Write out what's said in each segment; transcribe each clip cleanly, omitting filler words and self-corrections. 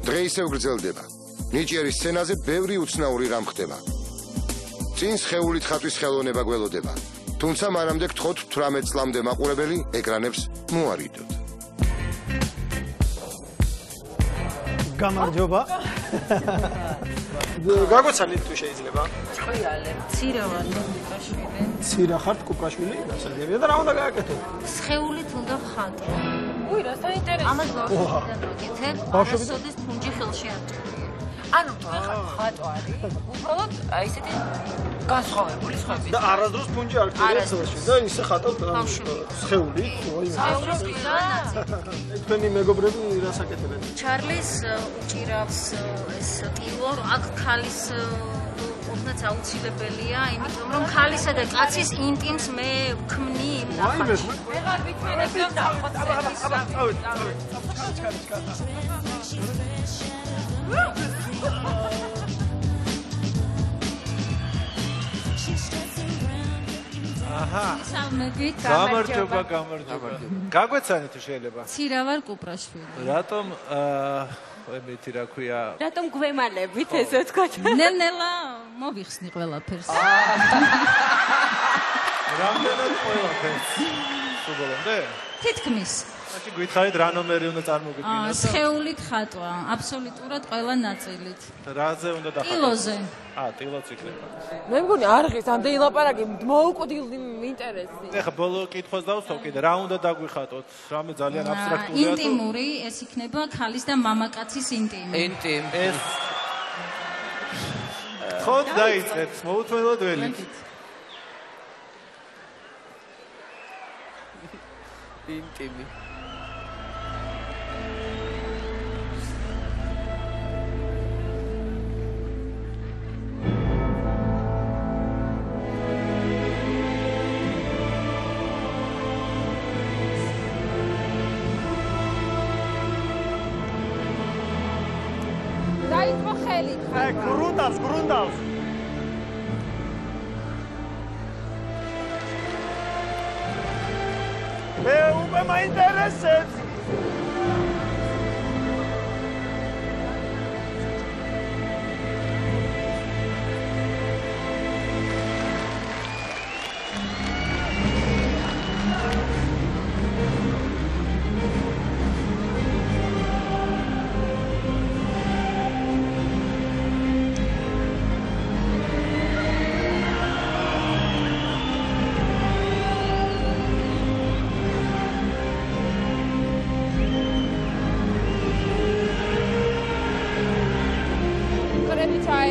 დღეისევ გრძელდება. ნიჭიერის სცენაზე ბევრი უცნაური რამ ხდება. წინ სხეულით ხატვის ხელოვნება გველოდება. თუმცა მანამდე გთხოვთ 18 წლამდე მაყურებელი ეკრანებს მოარიდოთ. გამარჯობა. გაგოცანით თუ შეიძლება? ჭყიალე, ცირა ვარ კუპრაშვილი. ცირა ხართ კუპრაშვილი? გასაგებია და რა უნდა გააკეთო? სხეულით უნდა ხატო. უი, რა საინტერესო. ამას ვაკეთებ. ასოდეს ფუნჯი ხელში ატყუია. ანუ თუ ხატო არის, უბრალოდ აი ესეთი განსხვავებული სხვები. და არასდროს ფუნჯი არ ქცევთ ხელში და ისე ხატავთ სხეული. თქვენი მეგობრები რას აკეთებენ? ჩარლის უჭირავს ეს ტილო, აქ ქალის ყოფნაც აუცილებელია, იმიტომ რომ ქალისა და კაცის ინტიმს მე ვქმნი იმ ნახატში. ვეღარ ვიტყვენებ და აჰა. სამედით გამარჯობა. გაგვეცანით თუ შეიძლება. ცირა ვარ კუპრაშვილი. რატომ მეთი რა ქვია? რატომ გვემალებით ესე ვთქვათ? ნელ-ნელა მოვიხსნი ყველაფერს. რამდენად ყველაფერს? სულ თითქმის. მაშინ გითხარით რა ნომერი უნდა წარმოგიდგინოთ? სხეულით ხატვა, აბსოლუტურად ყველა ნაწილით. რაზე უნდა დახატოთ? ტილოზე. ტილოც იქნება. მე მგონი არ ხის ამდენი ლაპარაკი მოუკვდილი ინტერესი. ეხა ბოლო კითხვას დავსვავ კიდე, რა უნდა დაგვიხატოთ? რამე ძალიან აბსტრაქტულია. ინტიმური, ეს იქნება ქალის და მამაკაცის ინტიმი. ინტიმ. ეს ხოთ დაიწყეთ, მოუთმენლად ველით. ინტიმი. დაიწყო ხელით. გრუნდავს. მე უკვე მაინტერესებს.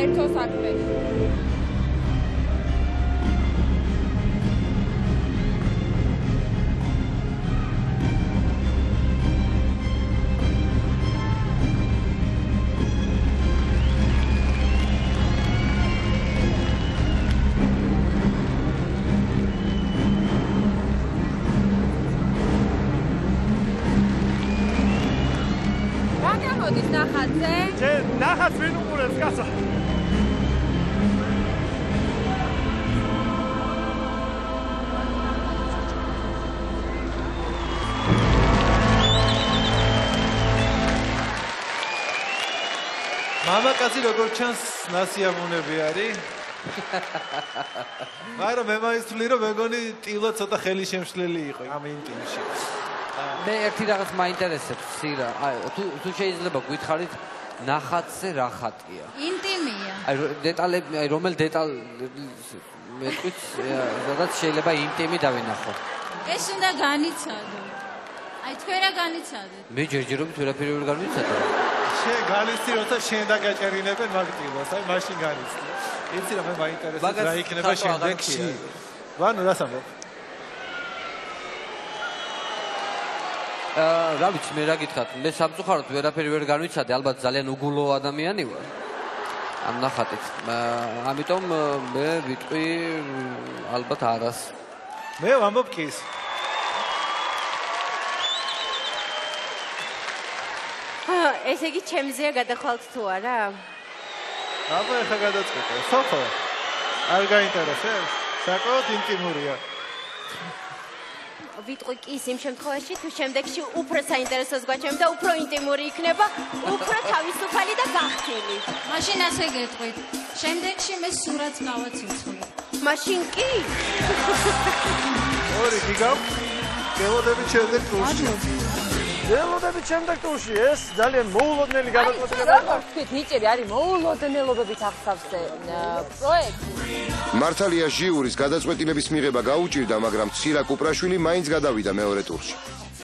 ერთო საქმეში. რა გამოდის ნახატზე? ნახატს ვინ უყურებს, კაცო? მამაკაცი როგორც ჩანს ნასიამუნები არის. მაგრამ მე მაინცვლი რომ მეგონი ტილო ცოტა ხელი შემშლელი იყო ამ ინტიმში. მე ერთი რაღაც მაინტერესებს სირა. თუ შეიძლება გითხარით ნახატზე რა ხატია? ინტიმია. აი დეტალები, აი რომელ მეტყვით, სადაც შეიძლება ინტიმი დავინახო. ეს უნდა განიცადო. აი თქვენ რა განიცადეთ? მე ჯერჯერობით ვერაფერი ვერ განვიცადე. შენ განიცდი როცა შენ დაგაჭერინებენ მაგ ტილოს, აი მაშინ განიცდი. იცი რა მე მაინტერესებს რა იქნება შემდეგში. ვანო რას ამბობ? რა ვიცი მე რა გითხრათ, მე სამწუხაროდ ვერაფერი ვერ განვიცადე, ალბათ ძალიან უგულო ადამიანი ვარ. ამ ნახატით. ამიტომ მე ვიტყვი ალბათ არას. მე ვამბობ კის. ესე იგი ჩემზეა გადახვალთ თუ არა? აბა ეხა გადაწყვეტე. სოფო. არ გაინტერესებს? საკმაოდ ინტიმურია. ვიტყვი კი იმ შემთხვევაში თუ შემდეგში უფრო საინტერესოს გვაჩვენებს და უფრო ინტიმური იქნება, უფრო თავისუფალი და გახთილი. მაშინ ასე გეტყვით. შემდეგში მე სურათს გავაციცხვი. მაშინ კი. ორი გიგავ. გელოდებით შემდეგ ტურში. გელოდებით შემდეგ ტურში ეს ძალიან მოულოდნელი გადაწყვეტილებაა. როგორ თქვით, ნიჭერი არის მოულოდნელობებით აღსავსე პროექტი. მართალია ჟიურის გადაწყვეტილების მიღება გაუჭირდა, მაგრამ ცირა კუპრაშვილი მაინც გადავიდა მეორე ტურში.